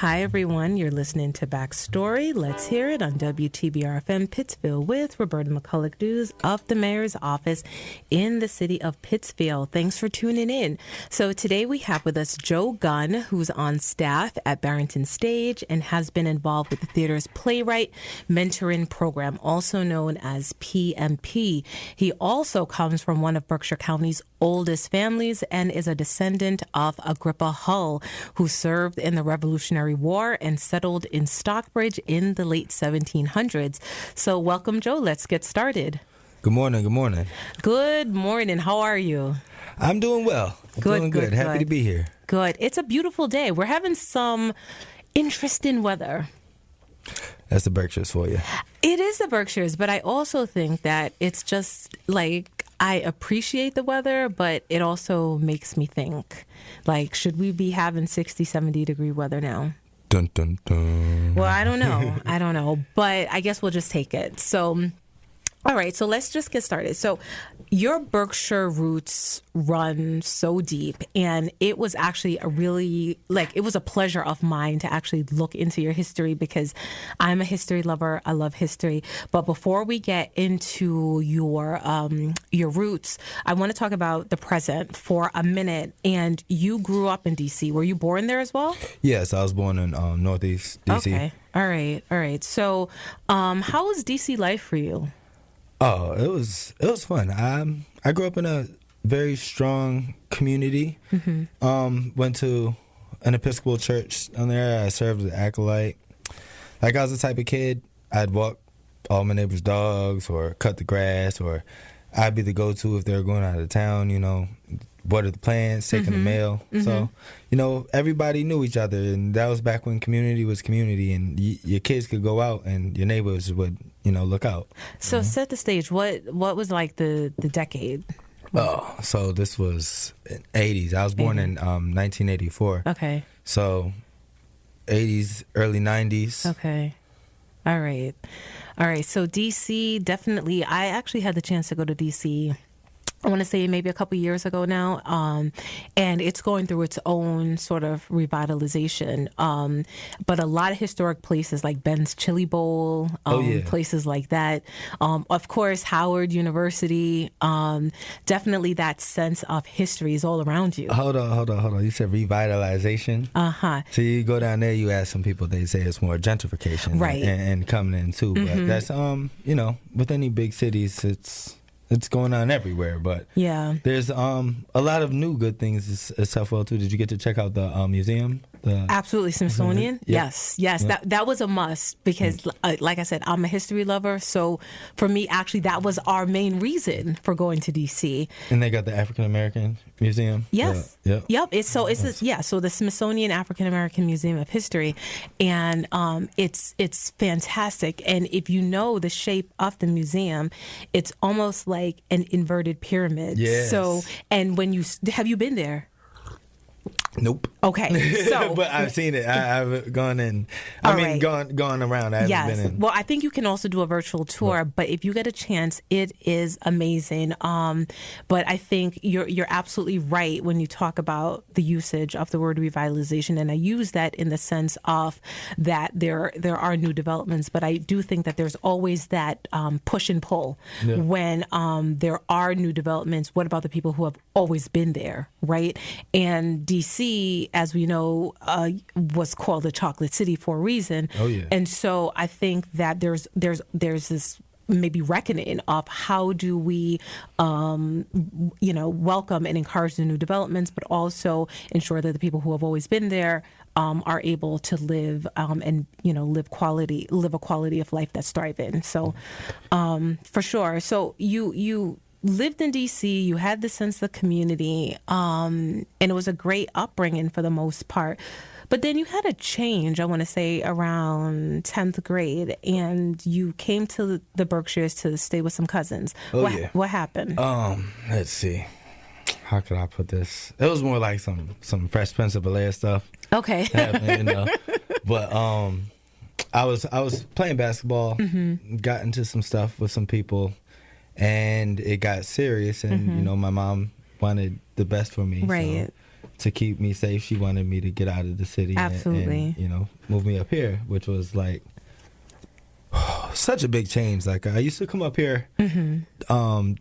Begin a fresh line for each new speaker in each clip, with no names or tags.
Hi, everyone. You're listening to Backstory. Let's hear it on WTBR-FM Pittsfield with Roberta McCulloch News of the Mayor's Office in the city of Pittsfield. Thanks for tuning in. So today we have with us Joe Gunn, who's on staff at Barrington Stage and has been involved with the theater's Playwright Mentoring Program, also known as PMP. He also comes from one of Berkshire County's oldest families and is a descendant of Agrippa Hull, who served in the Revolutionary War and settled in Stockbridge in the late 1700s. So welcome, Joe. Let's get started.
Good morning. Good morning.
Good morning. How are you?
I'm doing well. Good. Happy to be here.
Good. It's a beautiful day. We're having some interesting weather.
That's the Berkshires for you.
It is the Berkshires, but I also think that it's just like I appreciate the weather, but it also makes me think, like, should we be having 60, 70-degree weather now?
Dun, dun, dun.
Well, I don't know, but I guess we'll just take it. So, all right, so let's just get started. So your Berkshire roots run so deep, and it was actually it was a pleasure of mine to actually look into your history because I'm a history lover. I love history. But before we get into your roots, I want to talk about the present for a minute. And you grew up in D.C. Were you born there as well? Yes,
I was born in Northeast D.C.
Okay. All right. So how was D.C. life for you?
Oh, it was fun. I grew up in a very strong community. Mm-hmm. Went to an Episcopal church down there. I served as an acolyte. Like, I was the type of kid, I'd walk all my neighbors' dogs or cut the grass, or I'd be the go-to if they were going out of town, water the plants, taking the mail. Mm-hmm. So, everybody knew each other, and that was back when community was community, and your kids could go out and your neighbors would, look out.
So set the stage. What was like the decade?
Oh, so this was in 80s. I was born in 1984.
Okay.
So 80s, early 90s.
Okay. All right. So D.C., definitely. I actually had the chance to go to D.C., I want to say maybe a couple years ago now, and it's going through its own sort of revitalization. But a lot of historic places like Ben's Chili Bowl, places like that. Of course, Howard University. Definitely that sense of history is all around you.
Hold on. You said revitalization?
Uh-huh.
So you go down there, you ask some people, they say it's more gentrification.
Right.
And coming in too.
Mm-hmm.
But that's, with any big cities, it's going on everywhere, but
yeah,
there's a lot of new good things as well too. Did you get to check out the museum?
Absolutely, Smithsonian.
Yeah.
Yes.
Yeah.
That was a must because, like I said, I'm a history lover. So for me, actually, that was our main reason for going to DC.
And they got the African American Museum.
Yes.
Yep.
So the Smithsonian African American Museum of History, and it's fantastic. And if you know the shape of the museum, it's almost like an inverted pyramid.
Yes.
So, and have you been there?
Nope.
Okay, so
but I've seen it. I've gone in. Gone around. I haven't been in.
Well, I think you can also do a virtual tour, but if you get a chance, it is amazing. But I think you're absolutely right when you talk about the usage of the word revitalization, and I use that in the sense of that there are new developments, but I do think that there's always that push and pull when there are new developments. What about the people who have always been there, right? And DC, as we know, was called the Chocolate City for a reason.
Oh yeah.
And so I think that there's this maybe reckoning of how do we, welcome and encourage the new developments, but also ensure that the people who have always been there are able to live and live a quality of life that's thriving. So for sure. So you lived in D.C., you had the sense of community, and it was a great upbringing for the most part. But then you had a change, I want to say, around 10th grade, and you came to the Berkshires to stay with some cousins. What happened?
Let's see. How could I put this? It was more like some Fresh Prince of Bel-Air stuff.
Okay.
Happening, But I was playing basketball, got into some stuff with some people, and it got serious, and my mom wanted the best for me.
Right.
to keep me safe, she wanted me to get out of the city.
Absolutely.
And move me up here, which was like such a big change. Like I used to come up here during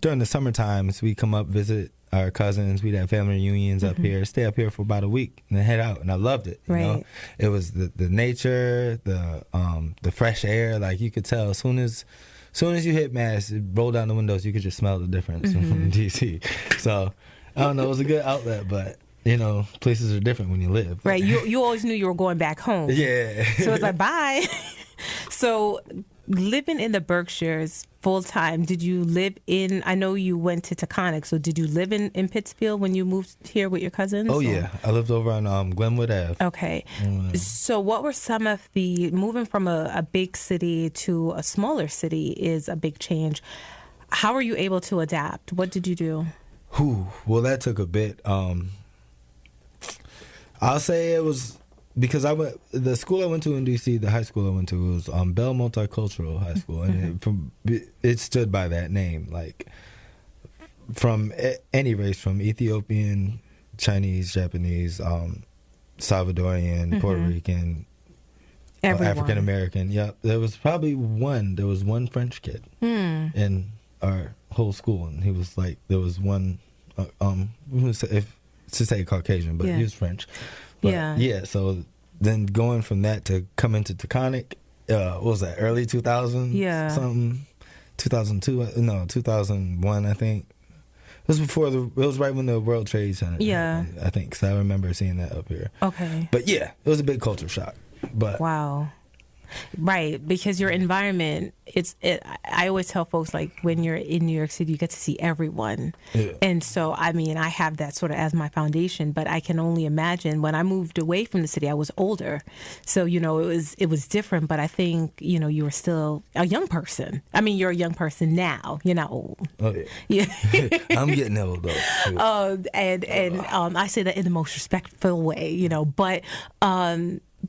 the summer times. We come up, visit our cousins. We'd have family reunions up here, stay up here for about a week, and then head out. And I loved it. You know, it was the nature, the fresh air. Like you could tell as soon as you hit Mass, it rolled down the windows, you could just smell the difference from DC. So I don't know, it was a good outlet, but places are different when you live.
Right. You always knew you were going back home.
Yeah.
So it's like, bye. So living in the Berkshires full time, did you live in, I know you went to Taconic, so did you live in Pittsfield when you moved here with your cousins?
Oh, yeah. I lived over on Glenwood Ave.
Okay. So what were some of moving from a big city to a smaller city is a big change. How were you able to adapt? What did you do?
Well, that took a bit. I'll say it was because the school I went to in DC, the high school I went to was Bell Multicultural High School, and it stood by that name. Like from any race, from Ethiopian, Chinese, Japanese, Salvadorian, Puerto Rican, African American. Yeah, there was one French kid in our whole school, and he was like, there was one. To say Caucasian, but he was French. But yeah. So then going from that to come into Taconic, what was that? Early 2000s?
Yeah.
Something. 2002? No, 2001. I think it was it was right when the World Trade Center.
Yeah.
I think. So I remember seeing that up here.
Okay.
But yeah, it was a big culture shock. But
wow. Right, because your environment, I always tell folks, like, when you're in New York City, you get to see everyone. Yeah. And so, I mean, I have that sort of as my foundation, but I can only imagine when I moved away from the city, I was older. So, it was different, but I think, you were still a young person. I mean, you're a young person now. You're not old.
Oh, yeah. I'm getting old, though.
And I say that in the most respectful way,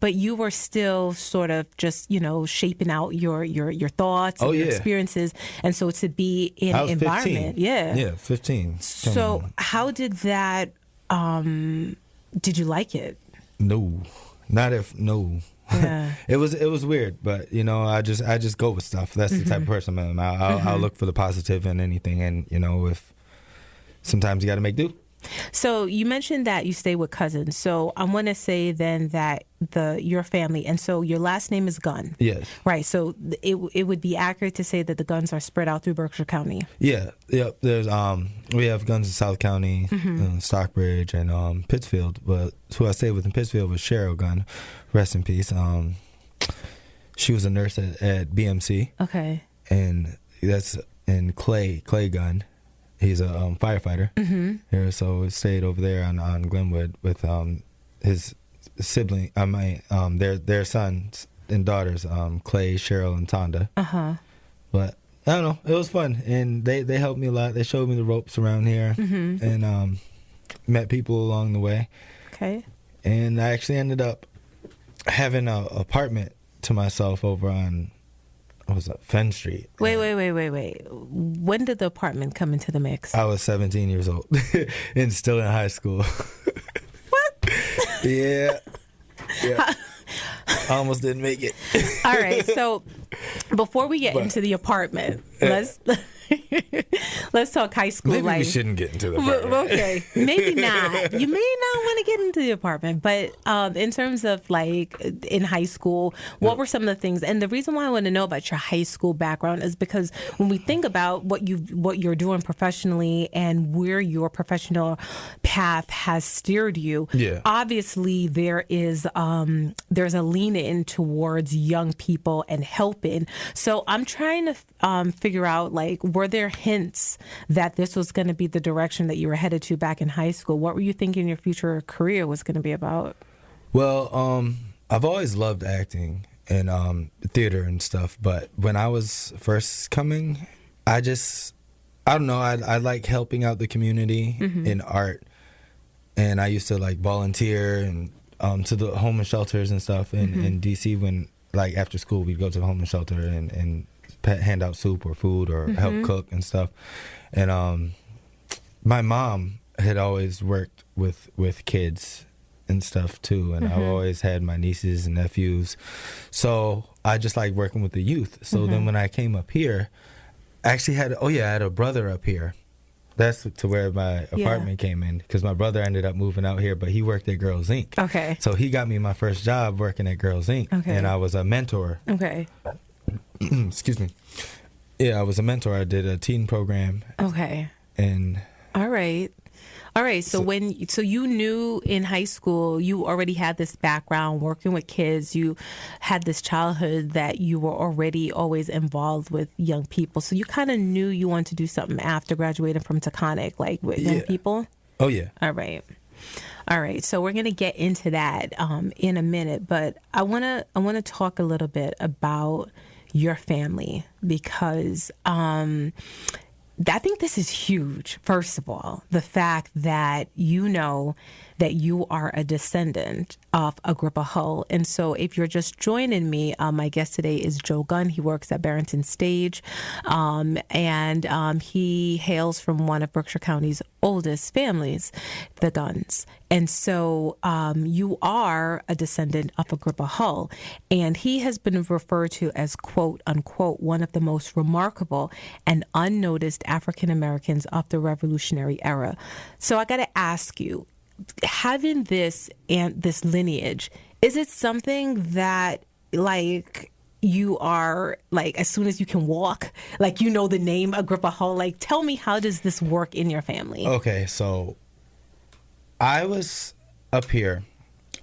but you were still sort of just, shaping out your thoughts and your experiences. And so to be in an environment.
15. Yeah, 15.
So how did that, did you like it?
No. Yeah. It was weird, but I just go with stuff. That's the type of person I am. I'll look for the positive in anything, and if sometimes you got to make do.
So you mentioned that you stay with cousins. So I want to say then that your family, and so your last name is Gunn.
Yes.
Right. So it would be accurate to say that the Gunns are spread out through Berkshire County.
Yeah. Yep. There's we have Gunns in South County, Stockbridge, and Pittsfield. But who I stayed with in Pittsfield was Cheryl Gunn. Rest in peace. She was a nurse at BMC.
Okay.
And Clay Gunn. He's a firefighter here, so we stayed over there on Glenwood with his sibling. Their sons and daughters, Clay, Cheryl, and Tonda. But I don't know, it was fun, and they helped me a lot. They showed me the ropes around here, and met people along the way. Okay. And I actually ended up having an apartment to myself over on. What was that? Fenn Street.
Wait. When did the apartment come into the mix?
I was 17 years old and still in high school.
What?
Yeah. I almost didn't make it.
All right. So before we get into the apartment, let's talk high school life.
Maybe we shouldn't get into the apartment.
Okay. Maybe not. You may not want to get into the apartment, but in terms of like in high school, what were some of the things? And the reason why I want to know about your high school background is because when we think about what you're doing professionally and where your professional path has steered you, obviously there's a lean in towards young people and helping. So I'm trying to figure out, like, were there hints that this was going to be the direction that you were headed to back in high school? What were you thinking your future career was going to be about?
Well, I've always loved acting and theater and stuff, but when I was first coming, I don't know, I like helping out the community in art, and I used to like volunteer and to the homeless shelters and stuff in DC. When like after school we'd go to the homeless shelter and hand out soup or food or help cook and stuff. And my mom had always worked with kids and stuff too, and I've always had my nieces and nephews, so I just like working with the youth. So then when I came up here, I actually had I had a brother up here. That's to where my apartment came in, because my brother ended up moving out here, but he worked at Girls Inc.
Okay.
So he got me my first job working at Girls Inc.
Okay.
And I was a mentor.
Okay.
Excuse me. Yeah, I was a mentor. I did a teen program.
Okay.
And
all right. So you knew in high school, you already had this background working with kids. You had this childhood that you were already always involved with young people. So you kind of knew you wanted to do something after graduating from Taconic, like with young people.
Oh yeah.
All right. So we're gonna get into that in a minute, but I wanna talk a little bit about your family, because I think this is huge. First of all, the fact that you know that you are a descendant of Agrippa Hull. And so if you're just joining me, my guest today is Joe Gunn. He works at Barrington Stage, and he hails from one of Berkshire County's oldest families, the Gunns. And so you are a descendant of Agrippa Hull, and he has been referred to as, quote, unquote, one of the most remarkable and unnoticed African Americans of the Revolutionary era. So I got to ask you, having this lineage, is it something that, like, you are, like, as soon as you can walk, like, you know the name Agrippa Hull? Like, tell me, how does this work in your family? Okay,
so I was up here.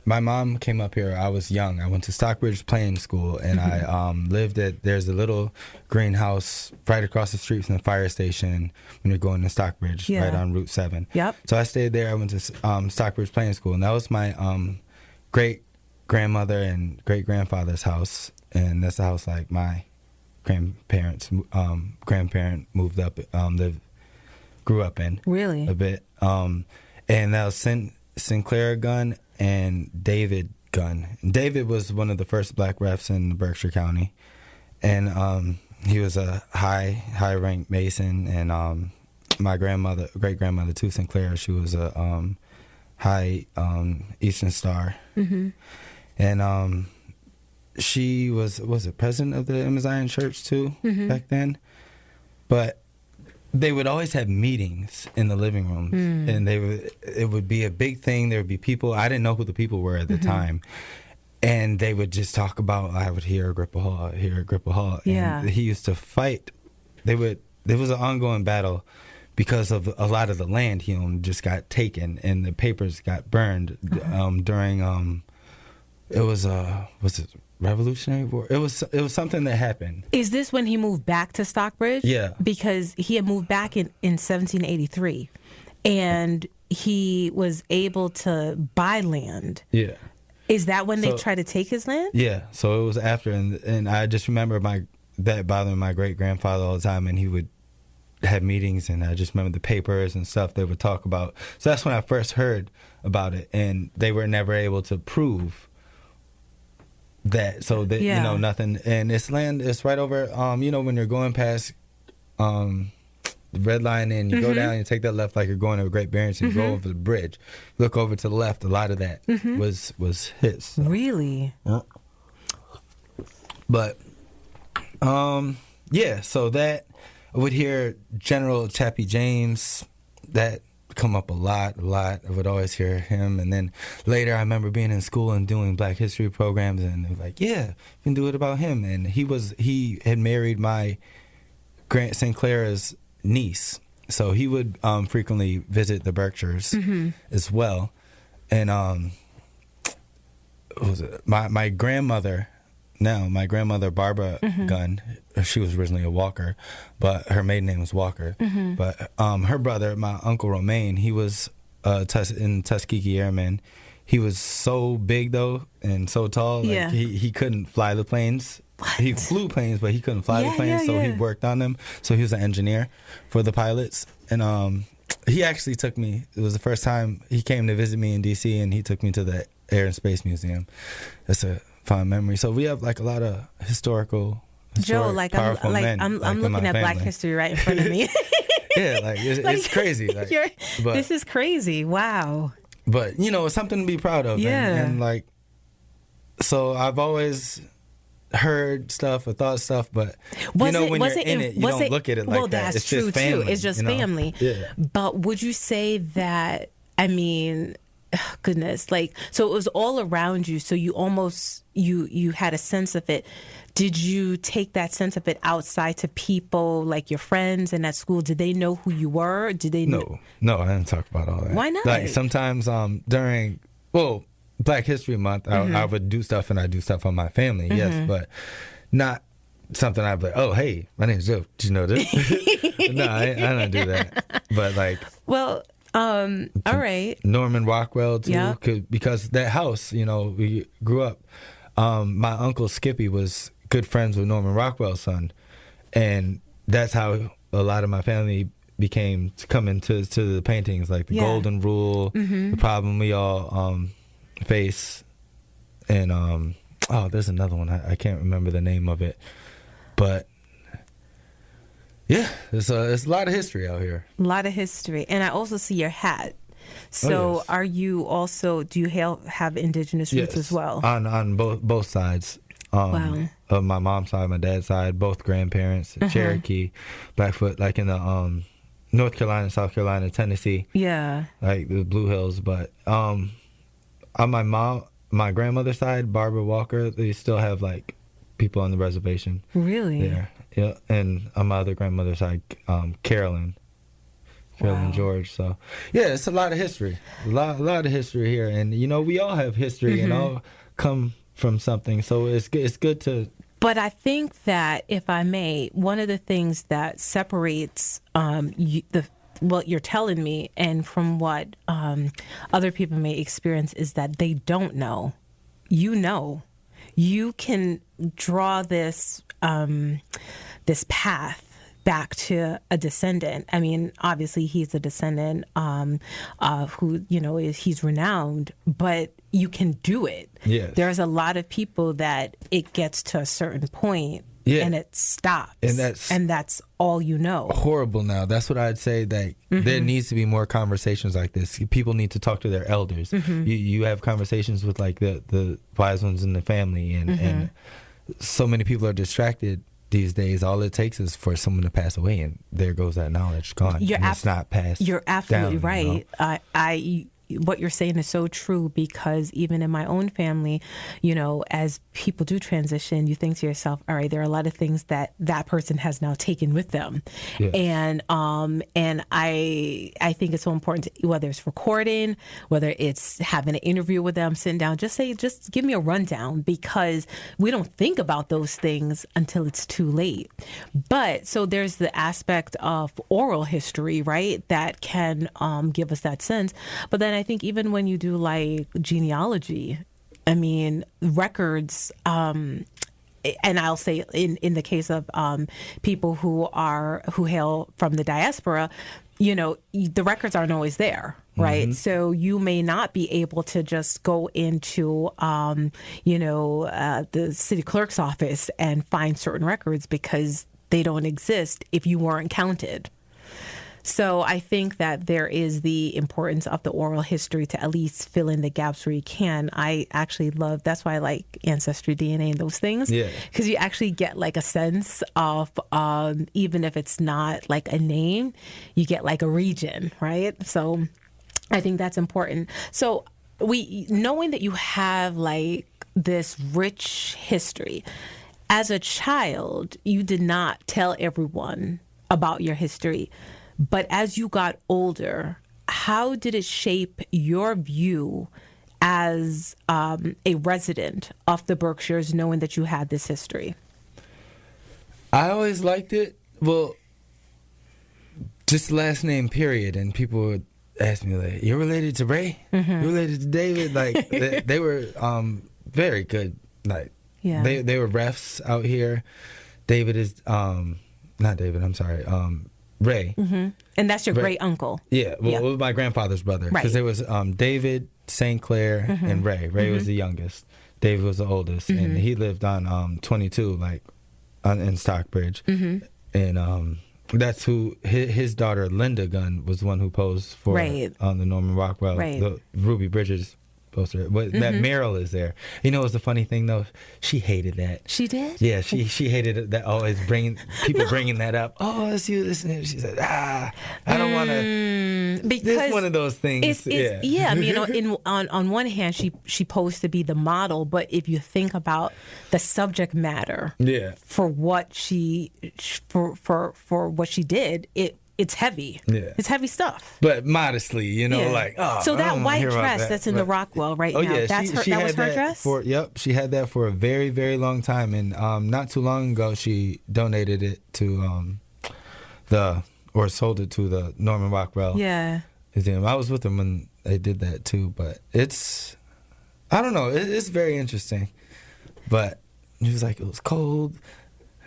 My mom came up here. I was young. I went to Stockbridge Playing School, and I lived there's a little greenhouse right across the street from the fire station when you're going to Stockbridge, right on Route 7.
Yep.
So I stayed there. I went to Stockbridge Playing School, and that was my great-grandmother and great-grandfather's house, and that's the house, like, my grandparent moved up, grew up in.
Really?
A bit. And that was Sinclair Gunn and David Gunn. And David was one of the first black refs in Berkshire County, and he was a high-ranked Mason. And my great grandmother too, Sinclair, she was a high Eastern Star, and she was it president of the Emma Zion Church too back then. But they would always have meetings in the living rooms, and it would be a big thing. There would be people. I didn't know who the people were at the time, and they would just talk about, I would hear Agrippa Hall, and he used to fight. There was an ongoing battle because of a lot of the land he owned just got taken, and the papers got burned during was it Revolutionary War? It was something that happened.
Is this when he moved back to Stockbridge?
Yeah.
Because he had moved back in 1783, and he was able to buy land.
Yeah.
Is that when they tried to take his land?
Yeah. So it was after, and I just remember that bothering my great grandfather all the time, and he would have meetings, and I just remember the papers and stuff they would talk about. So that's when I first heard about it, and they were never able to prove that, so that nothing. And this land is right over when you're going past the red line, and you go down, you take that left like you're going to Great Barrington, you go over the bridge, look over to the left, a lot of that was his. So.
Really?
But so that I would hear General Chappie James, that come up a lot. I would always hear him. And then later I remember being in school and doing Black History programs, and they were like, yeah, you can do it about him. And he had married my Grant Sinclair's niece, so he would frequently visit the Berkshires as well. And what was it? My grandmother Barbara Gunn, she was originally a Walker, but her maiden name was Walker. But her brother, my uncle Romaine, he was in Tuskegee Airmen. He was so big though, and so tall, like he couldn't fly the planes. What? He flew planes, but he couldn't fly the planes, so he worked on them. So he was an engineer for the pilots. And he actually took me, it was the first time he came to visit me in D.C., and he took me to the Air and Space Museum. That's a fond memory. So we have like a lot of historical
Joe, like I'm looking at
family.
Black History right in front of me.
Yeah, like it's crazy. Like, but
this is crazy. Wow.
But it's something to be proud of.
Yeah.
And like, so I've always heard stuff or thought stuff, but when you're in it, you don't look at it like
well,
that.
That's
it's
true
just family,
too. It's just family.
Yeah.
But would you say that? I mean, goodness, like, so it was all around you. So you almost you had a sense of it. Did you take that sense of it outside to people, like your friends and at school? Did they know who you were? Did they?
No, I didn't talk about all that.
Why not?
Like sometimes during Black History Month, I would do stuff, and I do stuff on my family, yes, but not something I'd be like, oh, hey, my name's Joe. Did you know this? No, I don't do that. But like,
well, all right.
Norman Rockwell too,
Yeah.
because that house, we grew up. My uncle Skippy was good friends with Norman Rockwell's son, and that's how a lot of my family became to come into the paintings, like the Golden Rule, the problem we all face, and there's another one I can't remember the name of it, but yeah, it's a lot of history out here.
A lot of history, and I also see your hat. So,
yes.
Are you also? Do you have indigenous roots as well?
On both sides.
Wow.
Of my mom's side, my dad's side, both grandparents, Cherokee, Blackfoot, like in the North Carolina, South Carolina, Tennessee.
Yeah.
Like the Blue Hills, but on my grandmother's side, Barbara Walker, they still have like people on the reservation. Really? There. Yeah. And on my other grandmother's side, Carolyn
Wow.
George. So yeah, it's a lot of history. A lot of history here, and we all have history and all come from something. So it's good to.
But I think that, if I may, one of the things that separates what you're telling me and from what other people may experience is that they don't know. You can draw this path back to a descendant. I mean, obviously he's a descendant who, he's renowned, but you can do it.
Yes.
There's a lot of people that it gets to a certain point and it stops. And that's all you know.
Horrible now. That's what I'd say, that there needs to be more conversations like this. People need to talk to their elders. You have conversations with like the wise ones in the family, and so many people are distracted these days. All it takes is for someone to pass away, and there goes that knowledge gone. It's not passed.
You're absolutely
down,
right. What you're saying is so true, because even in my own family, as people do transition, you think to yourself, all right, there are a lot of things that person has now taken with them. Yes. And I think it's so important whether it's recording, whether it's having an interview with them, sitting down, just give me a rundown, because we don't think about those things until it's too late. But so there's the aspect of oral history, right, that can give us that sense. But then I think even when you do like genealogy, I mean, records, and I'll say in the case of people who hail from the diaspora, the records aren't always there, right? So you may not be able to just go into, the city clerk's office and find certain records because they don't exist if you weren't counted. So I think that there is the importance of the oral history to at least fill in the gaps where you can. I actually that's why I like Ancestry DNA and those things. Yeah. Because you actually get like a sense of, even if it's not like a name, you get like a region, right? So I think that's important. So knowing that you have like this rich history, as a child, you did not tell everyone about your history. But as you got older, how did it shape your view as a resident of the Berkshires, knowing that you had this history?
I always liked it. Well, just last name, period. And people would ask me, like, you're related to Ray? You're related to David? Like, they were very good. Like, they were refs out here. David is, not David, I'm sorry, Ray.
And that's your great uncle.
Yeah, it was my grandfather's brother. Because there was David, St. Clair, and Ray. Ray was the youngest. David was the oldest. And he lived on 22, like in Stockbridge. And that's who his daughter Linda Gunn was the one who posed for on the Norman Rockwell, the Ruby Bridges poster. But that Meryl is there. You know, what's the funny thing though? She hated that.
She did?
Yeah, she hated that always bringing that up. Oh, let's you listen. She said, I don't want to.
Because
it's one of those things.
I mean, you know, on one hand, she posed to be the model, but if you think about the subject matter, for what she for what she did, it's heavy. Yeah. It's heavy stuff.
But modestly, you know, like, oh.
So that white dress that's in the Rockwell right now,
yeah,
that was her dress?
She had that for a very, very long time. And not too long ago, she donated it to sold it to the Norman Rockwell Museum. I was with them when they did that too. But I don't know, it's very interesting. But he was like, it was cold.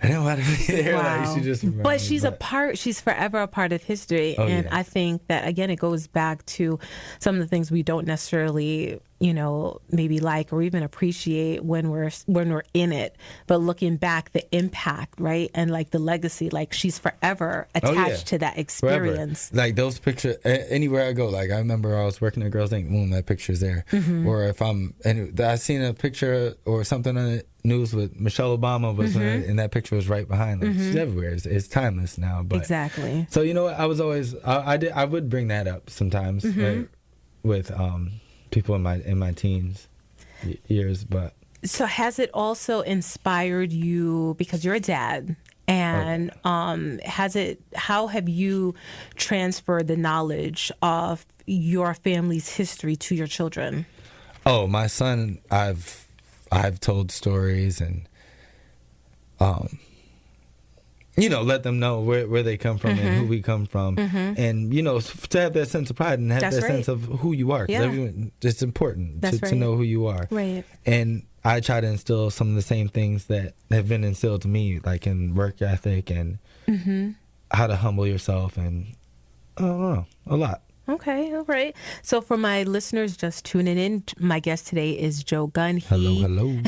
I didn't want to be there.
Wow.
Like, she just
but she's forever a part of history. I think that, again, it goes back to some of the things we don't necessarily, you know, maybe like or even appreciate when we're in it. But looking back, the impact, right? And like the legacy, like she's forever attached to that experience.
Forever. Like those pictures, anywhere I go, like I remember I was working at Girls Inc. Boom, that picture's there. Or if I seen a picture or something on the news with Michelle Obama was and that picture was right behind. Like, she's everywhere. It's timeless now. But,
exactly.
So you know what? I was always I would bring that up sometimes right, with people in my teens years. But
so has it also inspired you, because you're a dad, and how have you transferred the knowledge of your family's history to your children?
Oh, my son, I've told stories and, you know, let them know where they come from and who we come from. And, you know, to have that sense of pride and have sense of who you are. It's important to know who you are. Right. And I try to instill some of the same things that have been instilled to me, like in work ethic and how to humble yourself and, I don't know, a lot.
Okay, all right. So for my listeners just tuning in, my guest today is Joe Gunn.
Hello.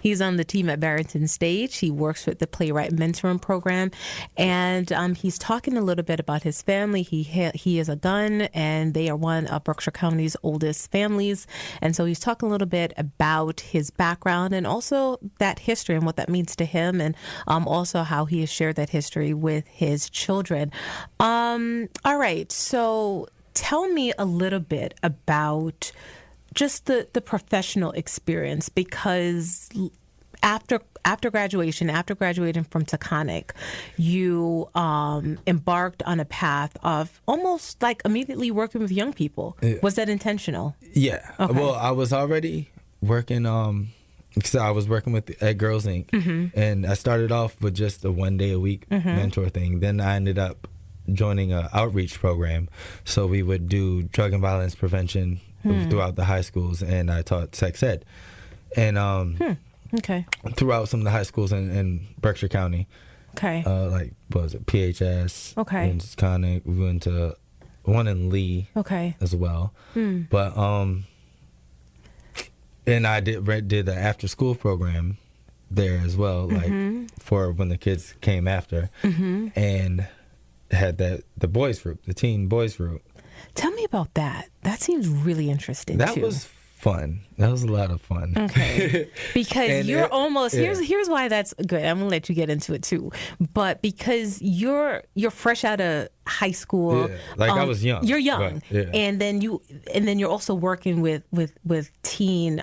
He's on the team at Barrington Stage. He works with the Playwright Mentoring Program, and he's talking a little bit about his family. He is a Gunn, and they are one of Berkshire County's oldest families. And so he's talking a little bit about his background and also that history and what that means to him, and also how he has shared that history with his children. All right, so tell me a little bit about just the professional experience, because after graduating from Taconic, you embarked on a path of almost like immediately working with young people. Was that intentional?
Yeah. Okay. Well, I was already working, because I was working at Girls Inc. And I started off with just a 1 day a week mentor thing. Then I ended up joining an outreach program, so we would do drug and violence prevention throughout the high schools, and I taught sex ed, and throughout some of the high schools in Berkshire County. Like what was it, PHS? In Taconic. We went to one in Lee. As well. But and I did the after school program there as well, like for when the kids came after, and had the boys group, the teen boys group.
Tell me about that. That seems really interesting.
That was fun. That was a lot of fun.
Okay. Because you're almost here's why that's good. I'm gonna let you get into it too. But because you're fresh out of high school.
Yeah. Like I was young.
You're young.
But,
and then you're also working with teen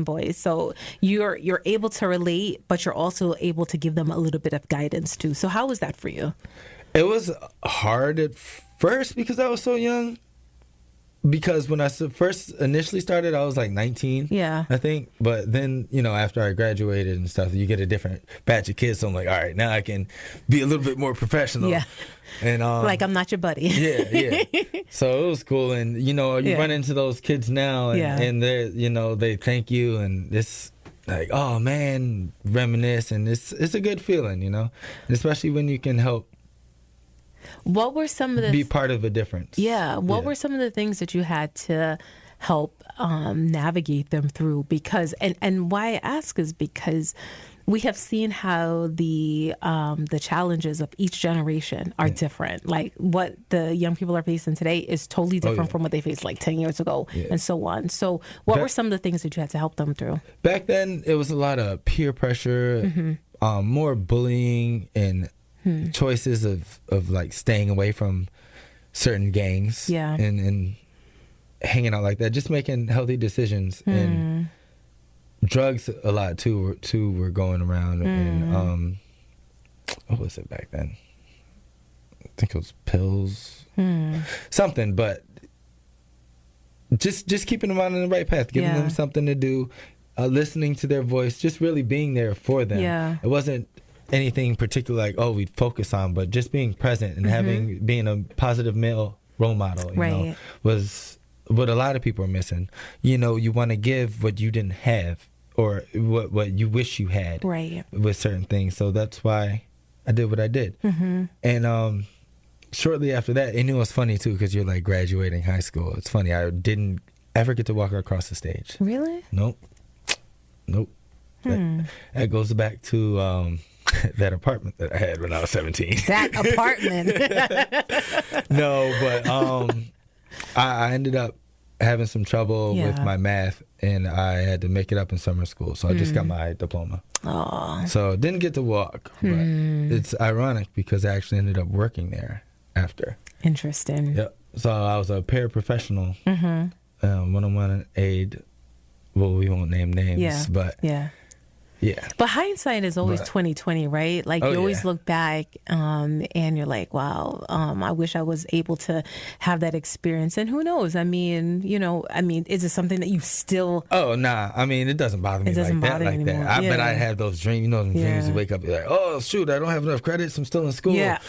boys. So you're able to relate, but you're also able to give them a little bit of guidance too. So how was that for you?
It was hard at first because I was so young. Because when I first initially started, I was like 19, I think. But then, you know, after I graduated and stuff, you get a different batch of kids. So I'm like, all right, now I can be a little bit more professional. Yeah. And
like I'm not your buddy.
Yeah. So it was cool. And, you know, you run into those kids now and they're, you know, they thank you. And it's like, oh, man, reminisce. And it's a good feeling, you know, and especially when you can help.
What were some of the...
Be part of a difference.
Yeah. What were some of the things that you had to help navigate them through? Because, and why I ask is because we have seen how the challenges of each generation are different. Like what the young people are facing today is totally different from what they faced like 10 years ago and so on. So what were some of the things that you had to help them through?
Back then, it was a lot of peer pressure, more bullying, and choices of like staying away from certain gangs and hanging out like that, just making healthy decisions. And drugs a lot too were going around. And what was it back then? I think it was pills, something. But just keeping them on the right path, giving them something to do, listening to their voice, just really being there for them. It wasn't anything particular like, oh, we'd focus on, but just being present and being a positive male role model, you know, was what a lot of people are missing. You know, you want to give what you didn't have, or what you wish you had with certain things. So that's why I did what I did. And shortly after that, and it was funny too, because you're like graduating high school. It's funny, I didn't ever get to walk across the stage.
Really?
Nope. That goes back to that apartment that I had when I was 17.
That apartment.
No, but I ended up having some trouble with my math, and I had to make it up in summer school. So I just got my diploma. So didn't get to walk, but it's ironic because I actually ended up working there after.
Interesting.
Yep. So I was a paraprofessional, one-on-one aide. Well, we won't name names, but But hindsight is always 20/20, right? Like you always look back and you're like, wow, I wish I was able to have that experience. And who knows? I mean, is it something that you still... Oh, nah. I mean, it doesn't bother me like that. I bet I had those dreams. You know, them dreams you wake up, you're like, oh, shoot, I don't have enough credits. I'm still in school.
Yeah.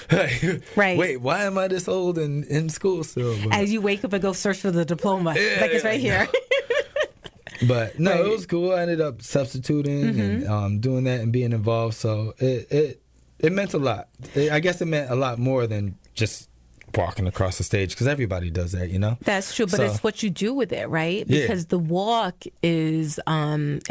Right.
Wait, why am I this old and in school still? But,
as you wake up and go search for the diploma. Like it's right here.
But no, it was cool. I ended up substituting and doing that and being involved. So it meant a lot. I guess it meant a lot more than just walking across the stage, because everybody does that, you know. That's true, but it's what you do with it, right? Because the walk is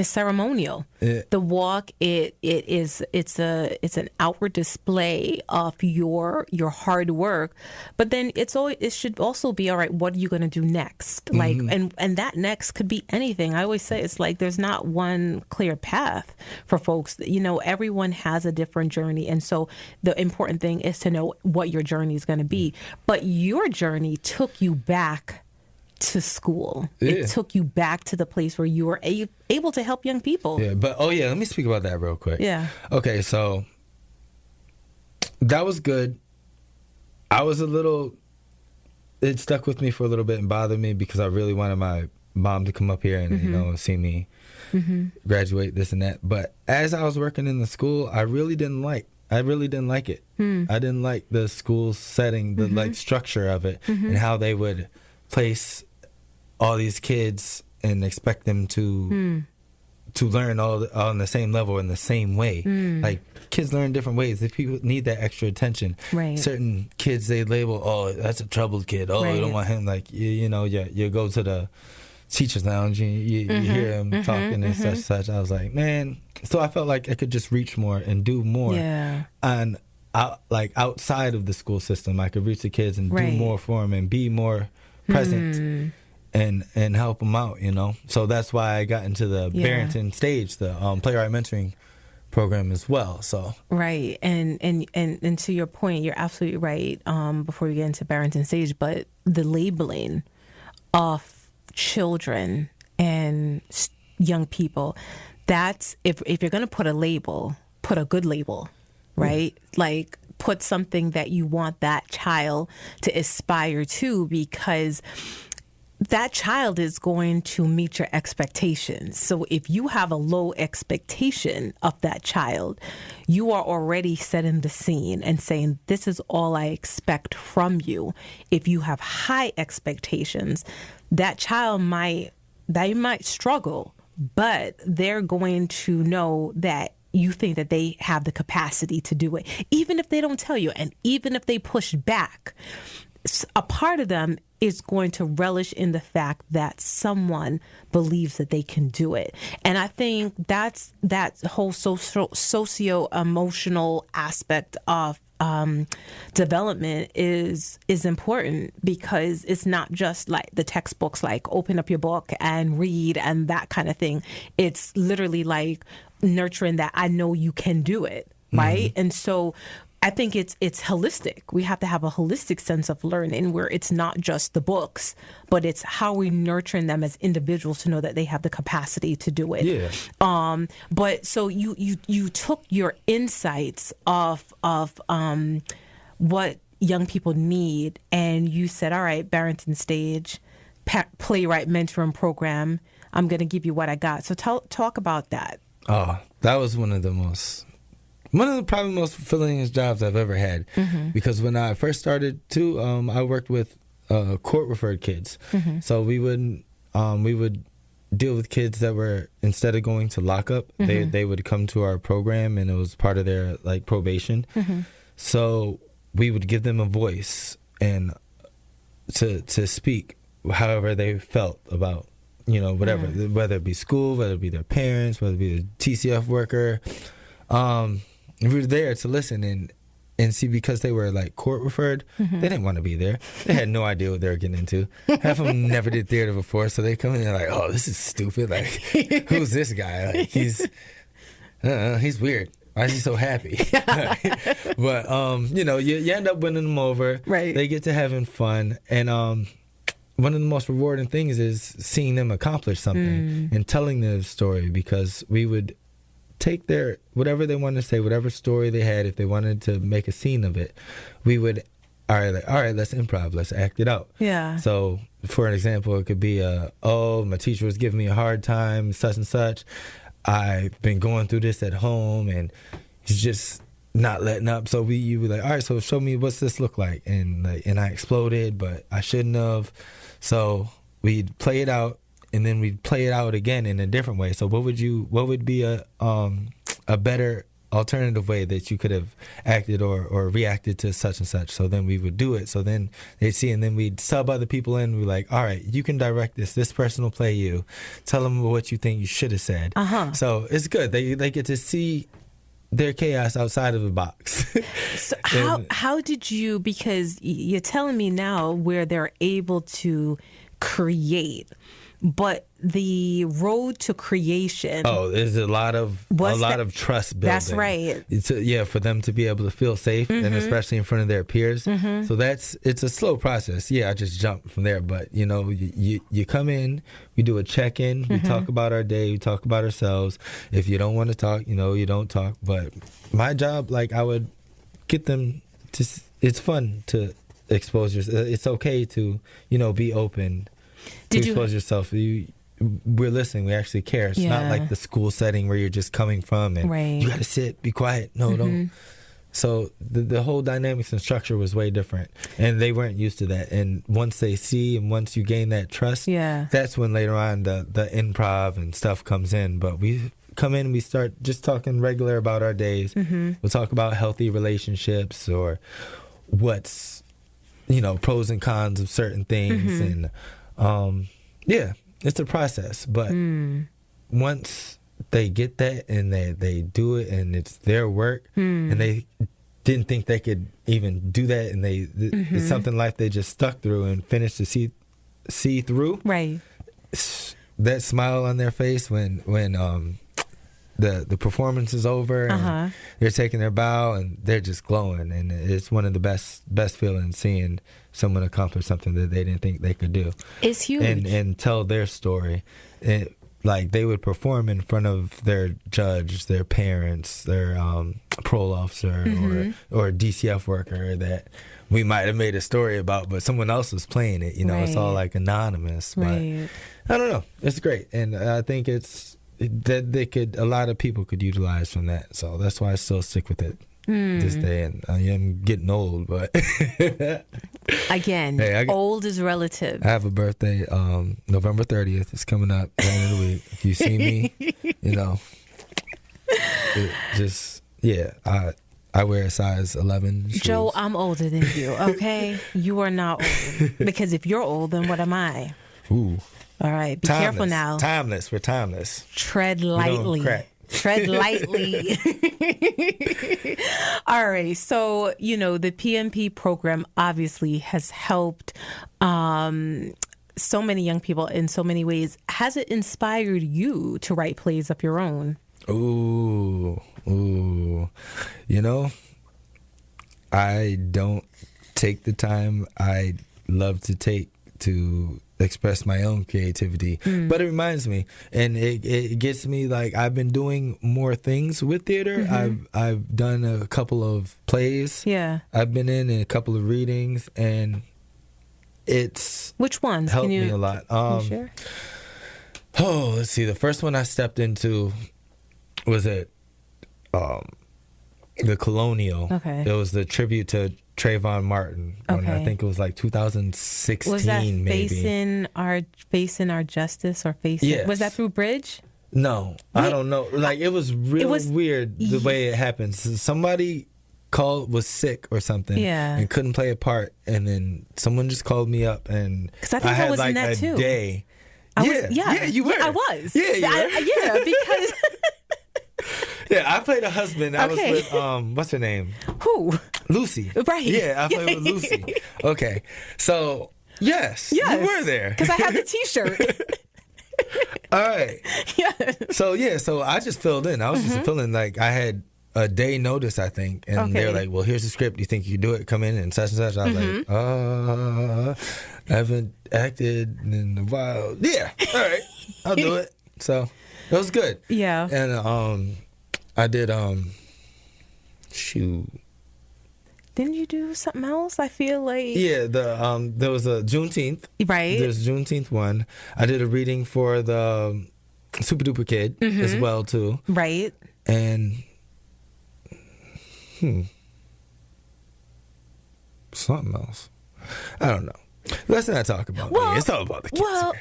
ceremonial. The walk it's an outward display of your hard work, but then it should also be, all right, what are you going to do next? Like, and that next could be anything. I always say it's like there's not one clear path for folks. You know, everyone has a different journey, and so the important thing is to know what your journey is going to be. But your journey took you back to school. It took you back to the place where you were able to help young people. But let me speak about that real quick. Okay, so that was good. I was it stuck with me for a little bit and bothered me because I really wanted my mom to come up here and see me graduate, this and that. But as I was working in the school, I really didn't like it. I didn't like the school setting, the like structure of it, and how they would place all these kids and expect them to learn all on the same level in the same way. Like, kids learn different ways. If people need that extra attention, certain kids they label, oh, that's a troubled kid. Oh, you don't want him. Like, you go to the teacher's lounge and you hear him talking and such. I was like, man. So I felt like I could just reach more and do more. And outside of the school system, I could reach the kids and do more for them and be more present and help them out, you know. So that's why I got into the Barrington Stage, the playwright mentoring program as well. So and to your point, you're absolutely right. Before we get into Barrington Stage, but the labeling of children and young people, that's if you're going to put a label, put a good label, right? Like, put something that you want that child to aspire to, because that child is going to meet your expectations. So if you have a low expectation of that child, you are already setting the scene and saying, this is all I expect from you. If you have high expectations, that child might struggle, but they're going to know that you think that they have the capacity to do it, even if they don't tell you, and even if they push back. A part of them
is going to relish in the fact that someone believes that they can do it. And I think that's that whole socio-emotional aspect of development is important, because it's not just like the textbooks, like open up your book and read and that kind of thing. It's literally like nurturing that I know you can do it, right? And so I think it's holistic. We have to have a holistic sense of learning where it's not just the books, but it's how we nurturing them as individuals to know that they have the capacity to do it.
Yeah.
But so you took your insights of what young people need, and you said, all right, Barrington Stage, playwright mentoring program, I'm going to give you what I got. So talk about that.
Oh, that was one of the probably most fulfilling jobs I've ever had. Because when I first started too, I worked with court referred kids. So we would deal with kids that were, instead of going to lockup, they would come to our program, and it was part of their like probation. So we would give them a voice and to speak however they felt about, you know, whatever, whether it be school, whether it be their parents, whether it be the TCF worker. We were there to listen and see, because they were like court referred, they didn't want to be there. They had no idea what they were getting into. Half of them never did theater before, so they come in and they're like, oh, this is stupid. Like, who's this guy? Like, he's weird. Why is he so happy? But, you know, you end up winning them over.
Right.
They get to having fun. And one of the most rewarding things is seeing them accomplish something and telling their story, because we would take their, whatever they wanted to say, whatever story they had, if they wanted to make a scene of it, we would, all right, let's improv, let's act it out.
Yeah.
So, for an example, it could be, my teacher was giving me a hard time, such and such. I've been going through this at home, and he's just not letting up. So you were like, all right, so show me what's this look like, and I exploded, but I shouldn't have. So we'd play it out, and then we'd play it out again in a different way. So what would be a better alternative way that you could have acted or reacted to such and such? So then we would do it. So then they'd see, and then we'd sub other people in. We're like, all right, you can direct this. This person will play you. Tell them what you think you should have said. So it's good. They get to see their chaos outside of the box.
So how did you, because you're telling me now where they're able to create, but the road to creation.
Oh, there's a lot of trust building.
That's right.
For them to be able to feel safe, and especially in front of their peers. So it's a slow process. Yeah, I just jumped from there, but you know, you come in, we do a check-in, we talk about our day, we talk about ourselves. If you don't want to talk, you know, you don't talk. But my job, like, I would get them to. It's fun to expose yourself. It's okay to, you know, be open. Expose yourself. We're listening. We actually care. It's not like the school setting where you're just coming from and you got to sit, be quiet. No, don't. So the whole dynamics and structure was way different, and they weren't used to that. And once they see, and once you gain that trust, that's when later on the improv and stuff comes in. But we come in and we start just talking regular about our days. We'll talk about healthy relationships, or what's, you know, pros and cons of certain things. And it's a process, but once they get that and they do it and it's their work, and they didn't think they could even do that, and it's something in life they just stuck through and finished to see through. Right. That smile on their face when the performance is over and they're taking their bow and they're just glowing, and it's one of the best feelings, seeing someone accomplish something that they didn't think they could do. It's huge. And tell their story. Like, they would perform in front of their judge, their parents, their parole officer, or DCF worker that we might have made a story about, but someone else was playing it. You know, it's all like anonymous. But I don't know. It's great, and I think that a lot of people could utilize from that. So that's why I still stick with it this day. And I am getting old, but
again, old is relative.
I have a birthday, November 30th. It's coming up at the end of the week. If you see me, you know, I wear a size 11 shoes.
Joe, I'm older than you, okay? You are not old. Because if you're old, then what am I?
Ooh.
All right, be careful now.
Timeless. We're timeless.
Tread lightly. Tread lightly. All right. So, the PMP program obviously has helped so many young people in so many ways. Has it inspired you to write plays of your own?
Ooh. I don't take the time I love to take to express my own creativity, but it reminds me, and it gets me, like, I've been doing more things with theater. I've done a couple of plays. Yeah, I've been in a couple of readings, and it's
which ones
helped me a lot.
Can you share?
Oh, let's see. The first one I stepped into was at the Colonial. Okay, it was the tribute to Trayvon Martin. Okay. I think it was like 2016.
Was that
maybe.
Facing Our Justice or Facing? Yes. Was that through Bridge?
No, I don't know. Like, it was really weird the way it happened. So somebody was sick or something, and couldn't play a part, and then someone just called me up, and I had
was
like
in that
a
too.
day. You were.
I was.
Yeah,
because.
Yeah, I played a husband. I was with what's her name?
Who?
Lucy.
Right.
Yeah, I played with Lucy. Okay. So, yes, you were there.
Because I had the T-shirt.
All right. Yeah. So I just filled in. I was just feeling like I had a day notice, I think. And they're like, well, here's the script. You think you can do it? Come in and such and such. I was like, I haven't acted in a while. Yeah. All right. I'll do it. So it was good.
Yeah.
And I did, shoot.
Didn't you do something else? I feel like...
Yeah, there was a Juneteenth.
Right.
There's a Juneteenth one. I did a reading for the Super Duper Kid as well, too.
Right.
And, something else. I don't know. Let's not talk about me. It's all about the kids.
Well,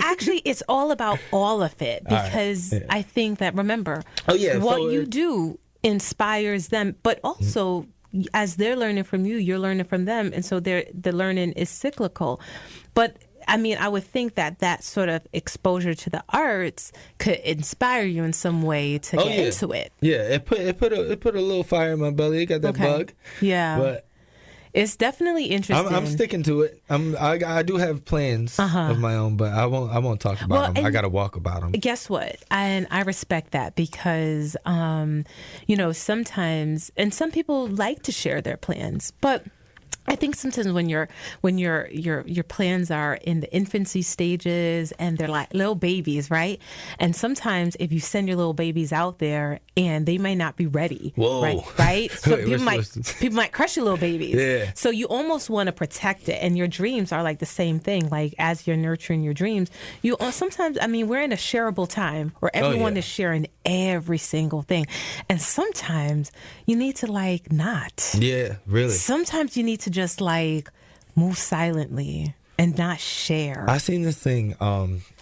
actually, it's all about all of it, because I think that, remember, what you do inspires them, but also as they're learning from you, you're learning from them, and so the learning is cyclical. But I mean, I would think that sort of exposure to the arts could inspire you in some way to get into it.
Yeah, it put a little fire in my belly. It got that bug.
Yeah,
but
it's definitely interesting.
I'm sticking to it. I do have plans of my own, but I won't talk about them. I got to walk about them.
Guess what? And I respect that, because sometimes, and some people like to share their plans, but I think sometimes when your plans are in the infancy stages and they're like little babies, right? And sometimes if you send your little babies out there and they may not be ready, right? So people might crush your little babies. Yeah. So you almost want to protect it, and your dreams are like the same thing. Like, as you're nurturing your dreams, sometimes, I mean, we're in a shareable time where everyone is sharing every single thing, and sometimes you need to not.
Yeah, really.
Sometimes you need to just move silently and not share. I
seen this thing.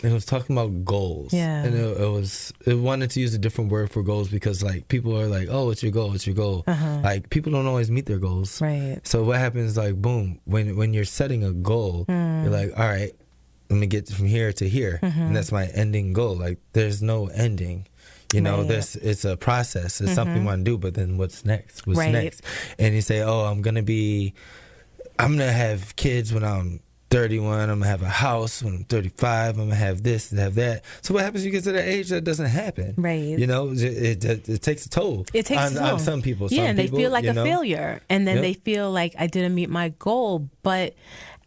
It was talking about goals. Yeah, and it wanted to use a different word for goals, because people are like, oh, what's your goal? What's your goal? Like, people don't always meet their goals. Right. So what happens? Boom, when you're setting a goal, you're like, all right, let me get from here to here, and that's my ending goal. Like, there's no ending. It's a process. It's something you want to do, but then what's next? What's next? And you say, oh, I'm gonna have kids when I'm 31. I'm gonna have a house when I'm 35. I'm gonna have this and have that. So what happens when you get to that age? That doesn't happen. Right. It takes a toll.
It takes a toll
on some people.
Yeah, and they feel like a failure, and then they feel like, I didn't meet my goal. But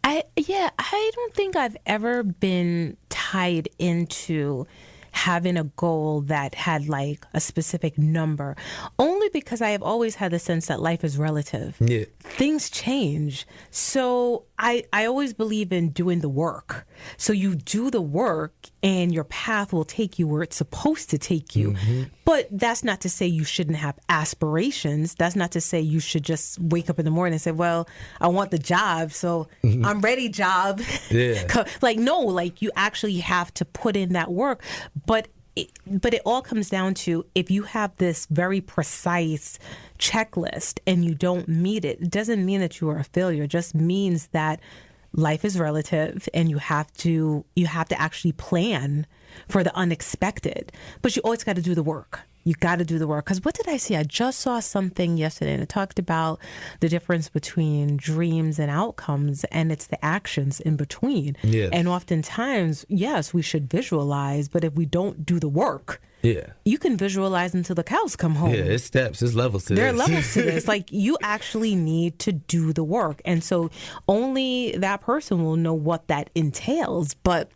I don't think I've ever been tied into having a goal that had a specific number, only because I have always had the sense that life is relative. Yeah. Things change. So I always believe in doing the work. So you do the work and your path will take you where it's supposed to take you. But that's not to say you shouldn't have aspirations. That's not to say you should just wake up in the morning and say, well, I want the job, so I'm ready, job. Yeah. No, you actually have to put in that work. But but it all comes down to, if you have this very precise checklist and you don't meet it, it doesn't mean that you are a failure. It just means that life is relative, and you have to actually plan for the unexpected. But you always got to do the work. You got to do the work. Because what did I see? I just saw something yesterday, and it talked about the difference between dreams and outcomes, and it's the actions in between.
Yes.
And oftentimes, yes, we should visualize, but if we don't do the work, you can visualize until the cows come home.
Yeah, it's steps, it's levels to this.
There are levels to this. Like, you actually need to do the work. And so only that person will know what that entails. But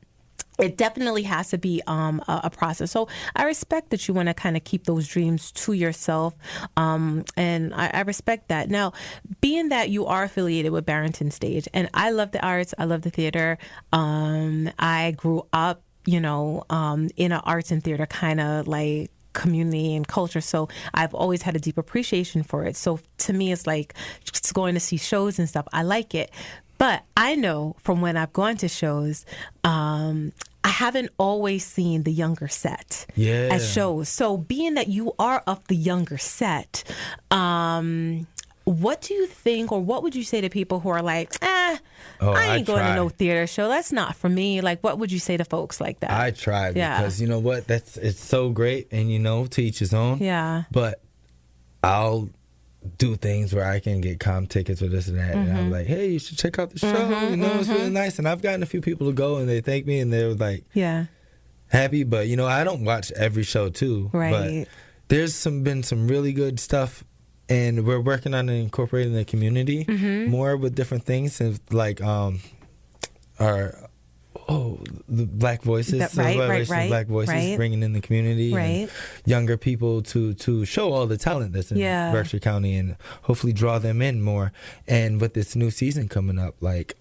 it definitely has to be a process. So I respect that you want to kind of keep those dreams to yourself. And I respect that. Now, being that you are affiliated with Barrington Stage, and I love the arts, I love the theater. I grew up, in an arts and theater kind of like community and culture. So I've always had a deep appreciation for it. So to me, it's like just going to see shows and stuff. I like it. But I know from when I've gone to shows, I haven't always seen the younger set at shows. So being that you are of the younger set, what do you think, or what would you say to people who are like, I ain't going to no theater show. That's not for me. Like, what would you say to folks like that?
I try, because you know what? It's so great, and to each his own.
Yeah.
But I'll do things where I can get comp tickets or this and that, and I'm like, hey, you should check out the show. It's really nice. And I've gotten a few people to go, and they thank me, and they're like, happy. But I don't watch every show too.
Right.
But there's been some really good stuff, and we're working on incorporating the community more with different things, and like the Black Voices, Black Voices, bringing in the community, and younger people to show all the talent that's in Berkshire County, and hopefully draw them in more. And with this new season coming up, like,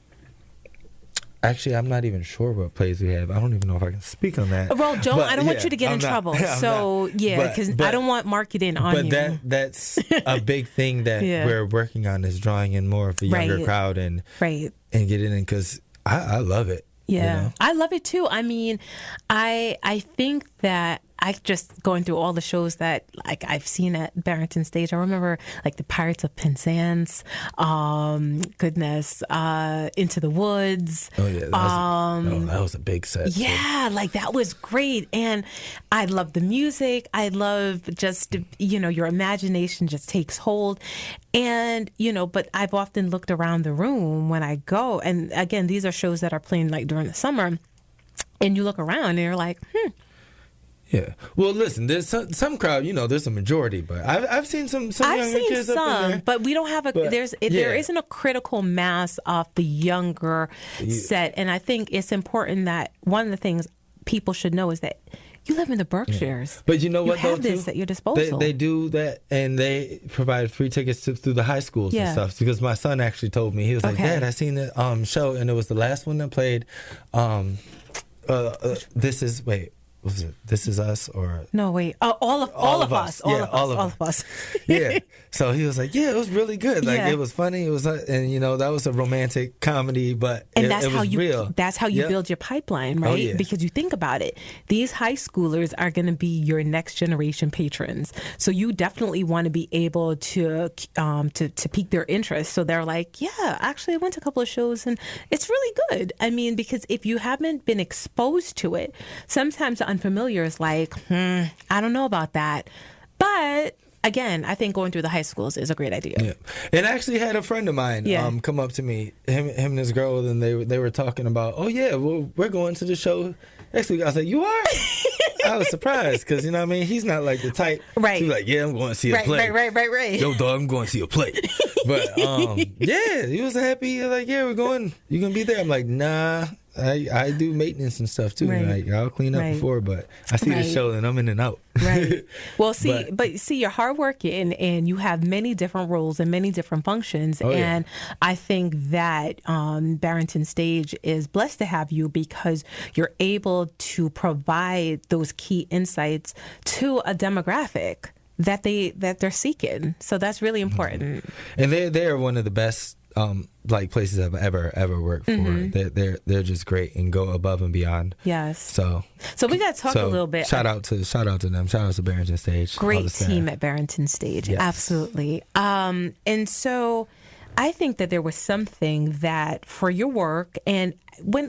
actually, I'm not even sure what plays we have. I don't even know if I can speak on that.
Well, I don't want you to get in trouble. So, because I don't want marketing on you.
But that's a big thing that we're working on, is drawing in more of the younger crowd and getting in, because I love it.
Yeah, I love it too. I mean, I think that I just going through all the shows that like I've seen at Barrington Stage. I remember like the Pirates of Penzance, Into the Woods.
Oh yeah, that was a big set.
Yeah, like that was great, and I love the music. I love just your imagination just takes hold, and but I've often looked around the room when I go, and again, these are shows that are playing like during the summer, and you look around and you're like,
Yeah. Well, listen, there's some crowd, there's a majority, but I've seen some younger kids up in there.
But we don't have there isn't a critical mass of the younger set. And I think it's important that one of the things people should know is that you live in the Berkshires.
Yeah. But you know what,
you have this at your disposal.
They do that, and they provide free tickets through the high schools and stuff. Because my son actually told me, he was like, Dad, I seen the show, and it was the last one that played. This Is Us, or
no, wait, all of us.
Yeah. So he was like, it was really good. Like it was funny. It was, and that was a romantic comedy, but
that's
it was
how you
real.
That's how you build your pipeline, right?
Oh, yeah.
Because you think about it, these high schoolers are going to be your next generation patrons. So you definitely want to be able to pique their interest. So they're like, actually, I went to a couple of shows and it's really good. I mean, because if you haven't been exposed to it, sometimes unfamiliar is like, I don't know about that. But again, I think going through the high schools is a great idea.
Yeah. And I actually had a friend of mine come up to me, him and his girl, and they were talking about, we're going to the show next week. I was like, you are? I was surprised, because, he's not like the type.
Right.
He's like, I'm going to see a play.
Right.
Yo, dog, I'm going to see a play. But, he was happy. He was like, we're going. You going to be there? I'm like, nah. I do maintenance and stuff too.
Right.
Like I'll clean up before, but I see the show and I'm in and out.
Right. Well, but you're hardworking and you have many different roles and many different functions. And I think that Barrington Stage is blessed to have you, because you're able to provide those key insights to a demographic that they're seeking. So that's really important.
And they're one of the best like places I've ever worked for. They're just great and go above and beyond.
Yes.
So
we got to talk a little bit.
Shout out to them. Shout out to Barrington Stage.
Great team at Barrington Stage. Yes. Absolutely. And so I think that there was something that for your work, and when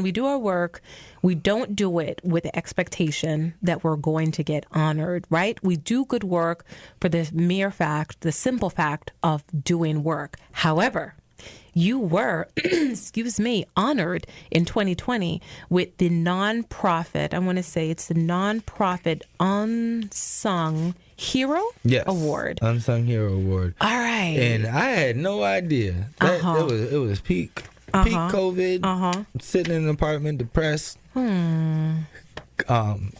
we do our work, we don't do it with the expectation that we're going to get honored, right? We do good work for the simple fact of doing work. However, you were, honored in 2020 with the nonprofit, I want to say it's the nonprofit Unsung Hero Award.
Unsung Hero Award.
All right.
And I had no idea. It was peak COVID, sitting in an apartment, depressed. I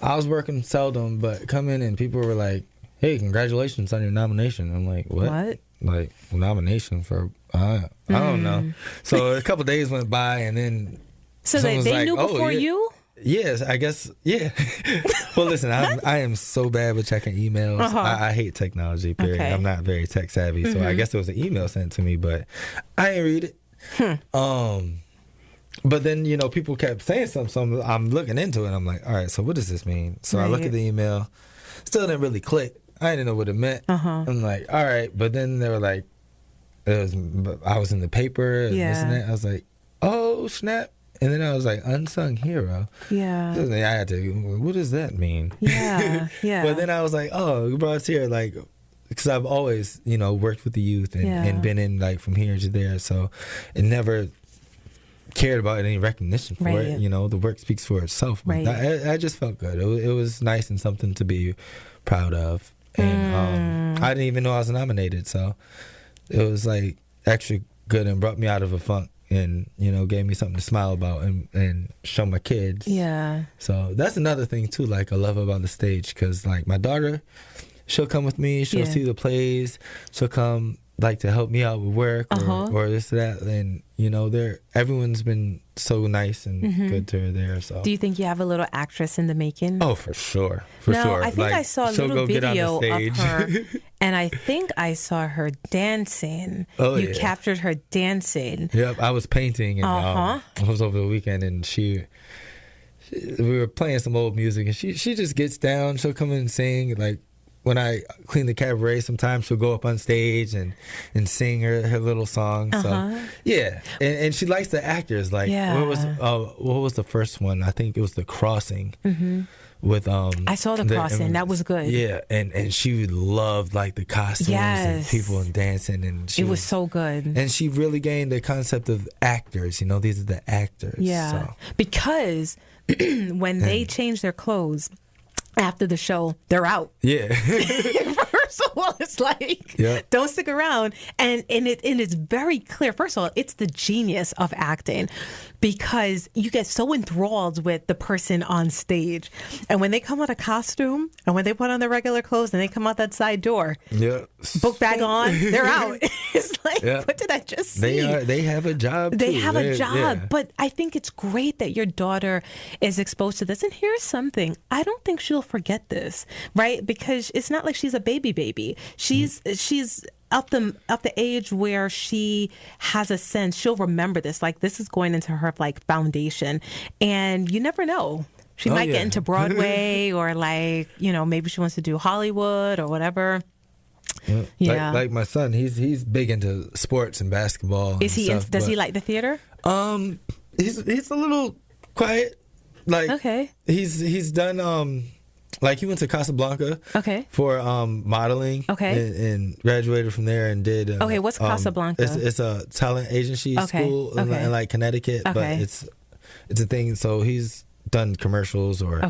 was working seldom, but come in and people were like, hey, congratulations on your nomination. I'm like, what? Like, nomination for, I don't know. So a couple days went by, and then
so they knew before you?
Yes, I guess, yeah. Well, listen, I am so bad with checking emails. I hate technology, period. Okay. I'm not very tech savvy, so I guess there was an email sent to me, but I didn't read it. But then, people kept saying something, so I'm looking into it, and I'm like, all right, so what does this mean? So I look at the email, still didn't really click. I didn't know what it meant. I'm like, all right, but then they were like, I was in the paper, this and that. I was like, oh, snap. And then I was like, unsung hero. Yeah. So then I had to, what does that mean?
Yeah, yeah.
But then I was like, oh, you brought us here, like, because I've always, worked with the youth and been in, like, from here to there. So it never cared about any recognition for it. The work speaks for itself. But I just felt good. It was nice and something to be proud of. And I didn't even know I was nominated. So it was, like, extra good and brought me out of a funk. And, gave me something to smile about and show my kids. Yeah. So that's another thing, too, like, I love about the stage. Because, like, my daughter, she'll come with me. She'll see the plays. She'll come, like, to help me out with work or this or that. And, everyone's been so nice and good to her there. So,
do you think you have a little actress in the making?
Oh, for sure. For sure.
I think I saw a little video of her, and I think I saw her dancing. Oh, you captured her dancing.
Yep, I was painting, and I was over the weekend, and we were playing some old music, and she just gets down. She'll come in and sing, like, when I clean the cabaret, sometimes she'll go up on stage and sing her little song. So yeah, and she likes the actors. Like, what was the first one? I think it was The Crossing. With
I saw The Crossing. That was good.
Yeah, and she loved, like, the costumes and people and dancing, and
it was so good.
And she really gained the concept of actors. These are the actors. Yeah, so.
Because when they change their clothes after the show, they're out. Yeah. First of all, it's like, don't stick around. And it's very clear. First of all, it's the genius of acting, because you get so enthralled with the person on stage. And when they come out of costume and when they put on their regular clothes and they come out that side door, book bag on, they're out. It's like, what did I just see?
They have a job, too.
They have a job. But I think it's great that your daughter is exposed to this. And here's something. I don't think she'll forget this, right? Because it's not like she's a baby. She's up the age where she has a sense. She'll remember this. Like, this is going into her, like, foundation, and you never know. She might get into Broadway or, like, maybe she wants to do Hollywood or whatever.
Yeah. Like my son, he's big into sports and basketball.
Is he? Does he like the theater?
He's a little quiet. Like, okay. He's done like, he went to Casablanca for modeling and graduated from there and did
what's Casablanca?
It's a talent agency school in, like, Connecticut, but it's a thing. So he's done commercials or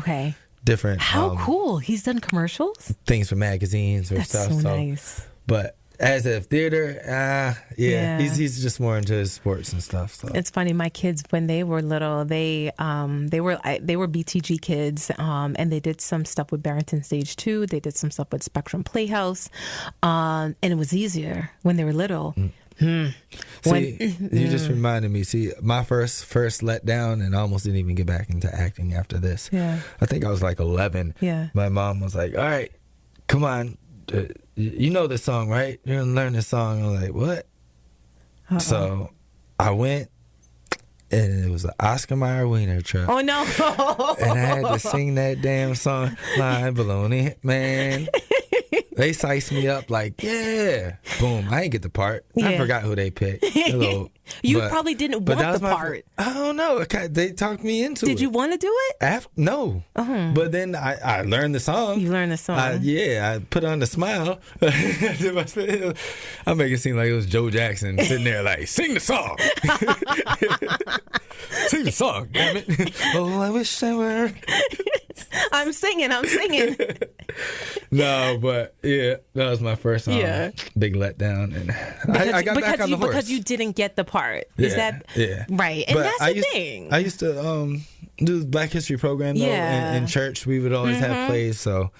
different.
How cool. He's done commercials?
Things for magazines or stuff.
That's so nice.
But as a theater, he's just more into his sports and stuff. So.
It's funny. My kids, when they were little, they were BTG kids, and they did some stuff with Barrington Stage too. They did some stuff with Spectrum Playhouse, and it was easier when they were little.
See, you just reminded me. See, my first letdown, and I almost didn't even get back into acting after this. Yeah, I think I was like 11. Yeah, my mom was like, "All right, come on." You know this song, right? You're going to learn this song. I'm like, what? So I went, and it was an Oscar Mayer wiener truck.
Oh, no.
And I had to sing that damn song, My Baloney Man. They sized me up like, yeah. Boom. I ain't get the part. I forgot who they picked.
You probably didn't want the part.
I don't know. They talked me into it.
Did you want to do it?
No. But then I learned the song.
You learned the song.
I put on the smile. I make it seem like it was Joe Jackson sitting there like, sing the song. Sing the song, damn it. Oh, I wish I were.
I'm singing.
No, but yeah, that was my first big letdown, and I got back on the horse
because you didn't get the part. Is that right? And
but
that's the thing.
I used to do the Black History program though, in church. We would always have plays, so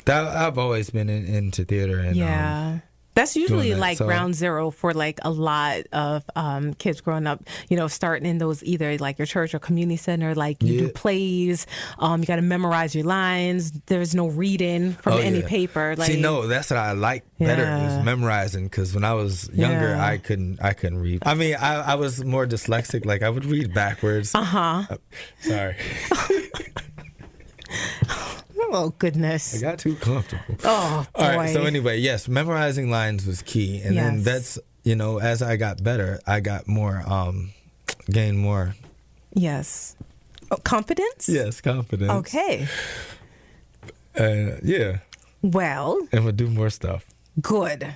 I've always been into theater, and
that's usually like ground zero for like a lot of kids growing up, starting in those either like your church or community center, like you do plays, you got to memorize your lines. There's no reading from any paper. Like,
see, no, that's what I like better is memorizing, because when I was younger, I couldn't read. I mean, I was more dyslexic. Like I would read backwards. Sorry.
Oh, goodness.
I got too comfortable.
Oh, boy.
All right. So anyway, yes, memorizing lines was key. And then that's, as I got better, I got more, gained more.
Yes. Oh, confidence?
Yes, confidence.
Okay.
Yeah.
Well.
And we'll do more stuff.
Good.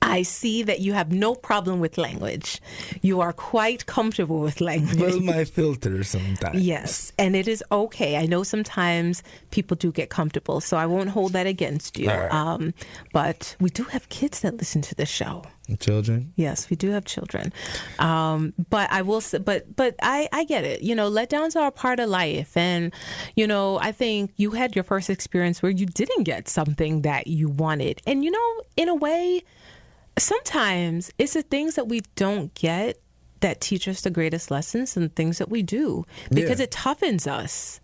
I see that you have no problem with language. You are quite comfortable with language.
Well, my filter sometimes.
Yes, and it is okay. I know sometimes people do get comfortable, so I won't hold that against you. Right. But we do have kids that listen to the show.
Children?
Yes, we do have children. But I will say, but I get it. Letdowns are a part of life. And, I think you had your first experience where you didn't get something that you wanted. And, in a way, sometimes it's the things that we don't get that teach us the greatest lessons and things that we do, because it toughens us.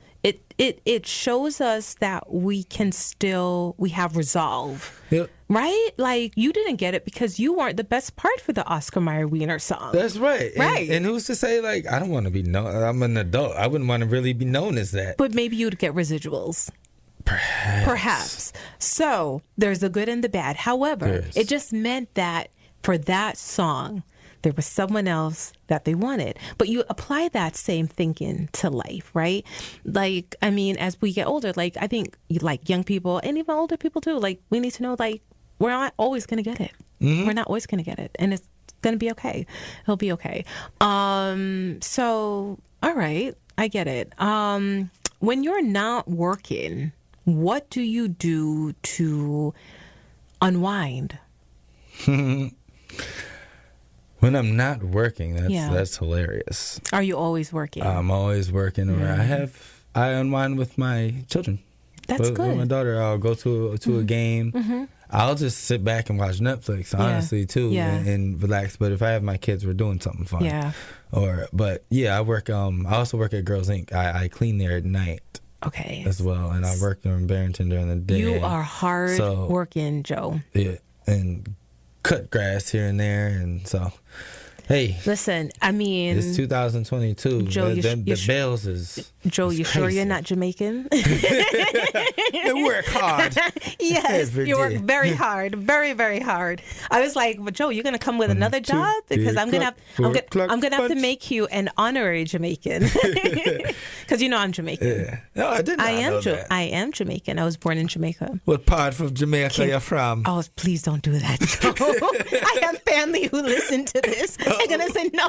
It shows us that we have resolve. Yep. Right? Like, you didn't get it because you weren't the best part for the Oscar Mayer wiener song.
That's right.
Right.
And who's to say, like, I don't want to be known. I'm an adult. I wouldn't want to really be known as that.
But maybe you'd get residuals. Perhaps. So there's the good and the bad. However, it just meant that for that song, there was someone else that they wanted. But you apply that same thinking to life, right? Like, I mean, as we get older, like, I think like young people and even older people too, like, we need to know, like, we're not always going to get it. Mm-hmm. We're not always going to get it. And it's going to be okay. It'll be okay. So, all right. I get it. When you're not working, what do you do to unwind?
When I'm not working, that's hilarious.
Are you always working?
I'm always working. Or I unwind with my children.
That's good.
With my daughter, I'll go to a game. Mm-hmm. I'll just sit back and watch Netflix, honestly, too, and relax. But if I have my kids, we're doing something fun.
Yeah.
I work. I also work at Girls Inc. I clean there at night.
Okay.
As well, and I work in Barrington during the day.
You are hard working, Joe.
Yeah, and cut grass here and there, and so. Hey,
listen, I mean,
it's 2022.
Joe,
the bells is.
Joe, you
crazy.
Sure you're not Jamaican?
They work hard.
Yes, you work very hard, very, very hard. I was like, but Joe, you're gonna come with another job because I'm gonna have to make you an honorary Jamaican because I'm Jamaican.
Yeah. No, I didn't.
I am Jamaican. I was born in Jamaica.
What part of Jamaica you're from?
Oh, please don't do that, Joe. I have family who listen to this. I'm gonna say no.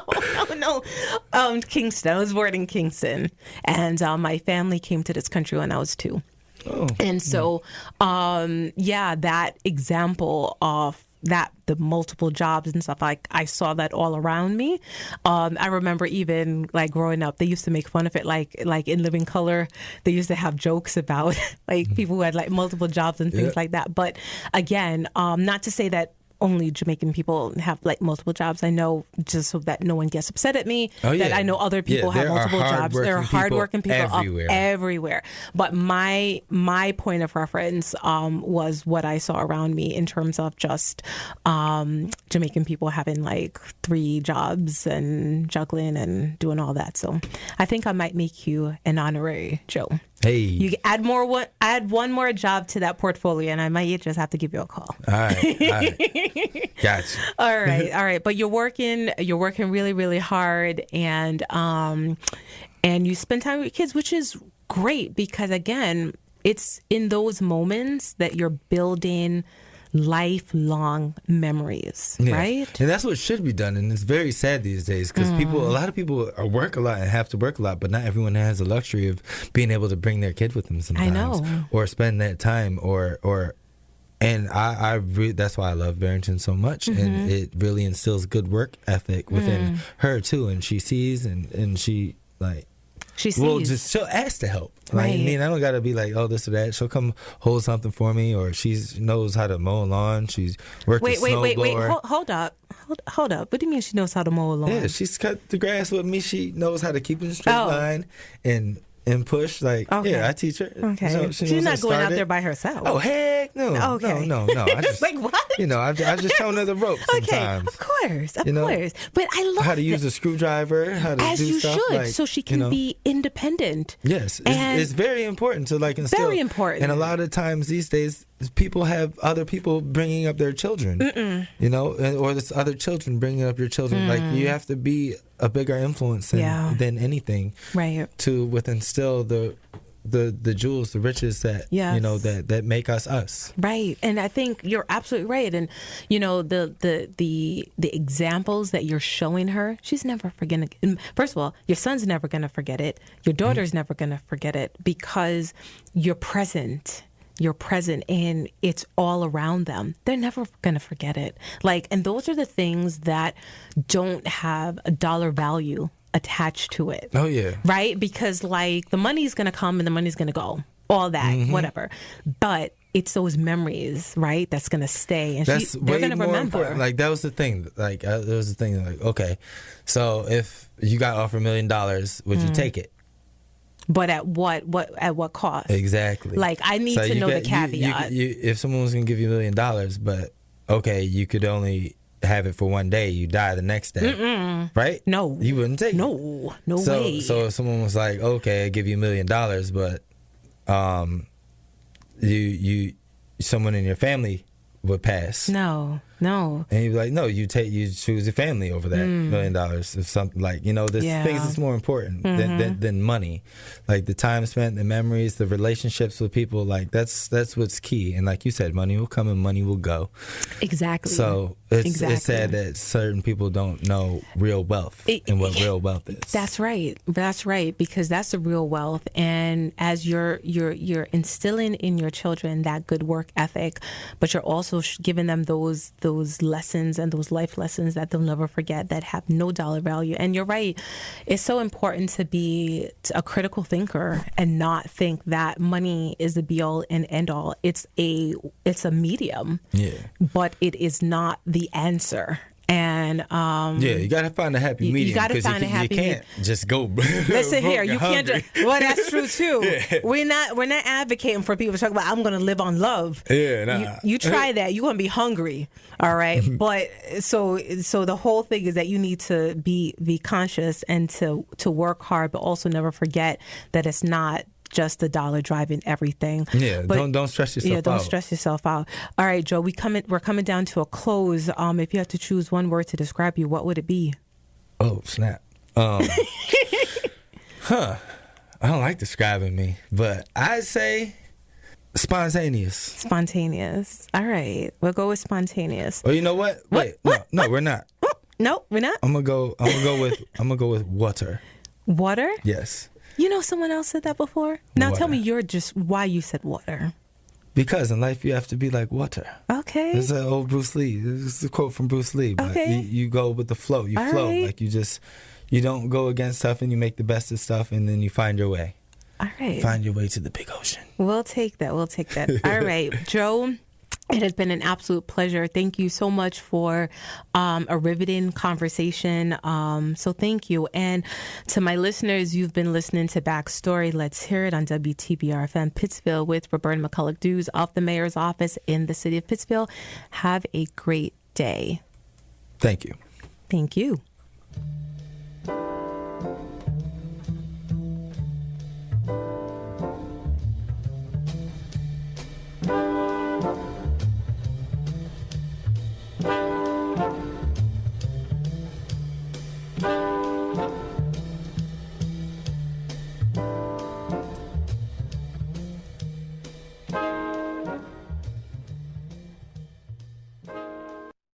Kingston. I was born in Kingston, and my family came to this country when I was 2. Oh. And so, that example of that, the multiple jobs and stuff, like I saw that all around me. I remember even like growing up, they used to make fun of it, like in Living Color, they used to have jokes about like people who had like multiple jobs and things like that. But again, not to say that only Jamaican people have like multiple jobs. I know, just so that no one gets upset at me, that I know other people have multiple jobs. There are hardworking people everywhere. But my point of reference was what I saw around me in terms of just Jamaican people having like 3 jobs and juggling and doing all that. So I think I might make you an honorary Joe.
Hey,
you add one more job to that portfolio, and I might just have to give you a call.
All right. Gotcha.
All right. But you're working really, really hard, and you spend time with your kids, which is great because again, it's in those moments that you're building lifelong memories, right?
And that's what should be done. And it's very sad these days because a lot of people work a lot and have to work a lot, but not everyone has the luxury of being able to bring their kid with them sometimes.
I know.
Or spend that time and that's why I love Barrington so much. And it really instills good work ethic within her too. And she sees and she like, she'll ask to help. Like, I mean, I don't gotta be like, oh, this or that. She'll come hold something for me, or she knows how to mow a lawn. She's worked a snowblower.
Wait, hold up. What do you mean she knows how to mow a lawn?
Yeah, she's cut the grass with me. She knows how to keep it in a straight line and push. Like, I teach her.
Okay, so she's not going out there by herself.
Oh, heck no.
Okay.
No. I just,
like what?
I just shown her the ropes sometimes.
Of course. But I love
how to use a screwdriver, how to
as
do
you
stuff.
should,
like,
so she can be independent.
Yes, it's very important to like instill.
Very important.
And a lot of times these days, people have other people bringing up their children. Or this other children bringing up your children. Like you have to be a bigger influence than anything,
right?
To instill the jewels, the riches that that make us.
Right. And I think you're absolutely right. And the examples that you're showing her, she's never forgetting. First of all, your son's never going to forget it. Your daughter's never going to forget it because you're present. You're present and it's all around them. They're never going to forget it. And those are the things that don't have a dollar value attached to it.
Oh, yeah.
Right? Because the money's going to come and the money's going to go. All that, whatever. But it's those memories, right? That's going to stay. And they're going to remember.
Important. Like, that was the thing. Like, okay, so if you got offered $1 million, would you take it?
But at what cost?
Exactly.
Like, I need to know the caveat.
If someone was going to give you $1 million, but okay, you could only have it for one day, you die the next day, right?
No,
you wouldn't take it.
No way.
So if someone was like, okay, I give you $1 million, but someone in your family would pass.
No.
And you'd be like, no, you choose your family over that $1 million. If something like, there's things that's more important than money. Like the time spent, the memories, the relationships with people, like that's what's key. And like you said, money will come and money will go.
Exactly.
So it's sad that certain people don't know real wealth and what real wealth is.
That's right. Because that's the real wealth. And as you're instilling in your children that good work ethic, but you're also giving them those lessons and those life lessons that they'll never forget that have no dollar value. And you're right. It's so important to be a critical thinker and not think that money is the be all and end all. It's a medium, but it is not the answer. And
you gotta find a happy medium. You gotta find a happy medium. You can't just go.
Listen here, you can't just. Well, that's true too. Yeah. We're not advocating for people to talk about I'm gonna live on love.
Yeah, nah.
You try that, you're gonna be hungry. All right, but so the whole thing is that you need to be conscious and to work hard, but also never forget that it's not just the dollar driving everything.
Yeah, but don't stress yourself out.
Yeah, don't stress yourself out. All right, Joe, we're coming down to a close. If you had to choose one word to describe you, what would it be?
Oh, snap. I don't like describing me, but I'd say spontaneous.
Spontaneous. All right, we'll go with spontaneous.
Oh, you know what? Wait, no, we're not.
No, we're not.
I'm gonna go with water.
Water?
Yes.
Someone else said that before. Now tell me why you said water.
Because in life you have to be like water.
Okay.
This is an old Bruce Lee. This is a quote from Bruce Lee. But
okay.
You go with the flow. You
all
flow.
Right.
Like you don't go against stuff and you make the best of stuff and then you find your way.
All right.
Find your way to the big ocean.
We'll take that. All right, Joe. It has been an absolute pleasure. Thank you so much for a riveting conversation. So thank you. And to my listeners, you've been listening to Backstory. Let's hear it on WTBR-FM Pittsfield with Roberta McCulloch-Dews of the Mayor's Office in the city of Pittsfield. Have a great day.
Thank you.
Thank you.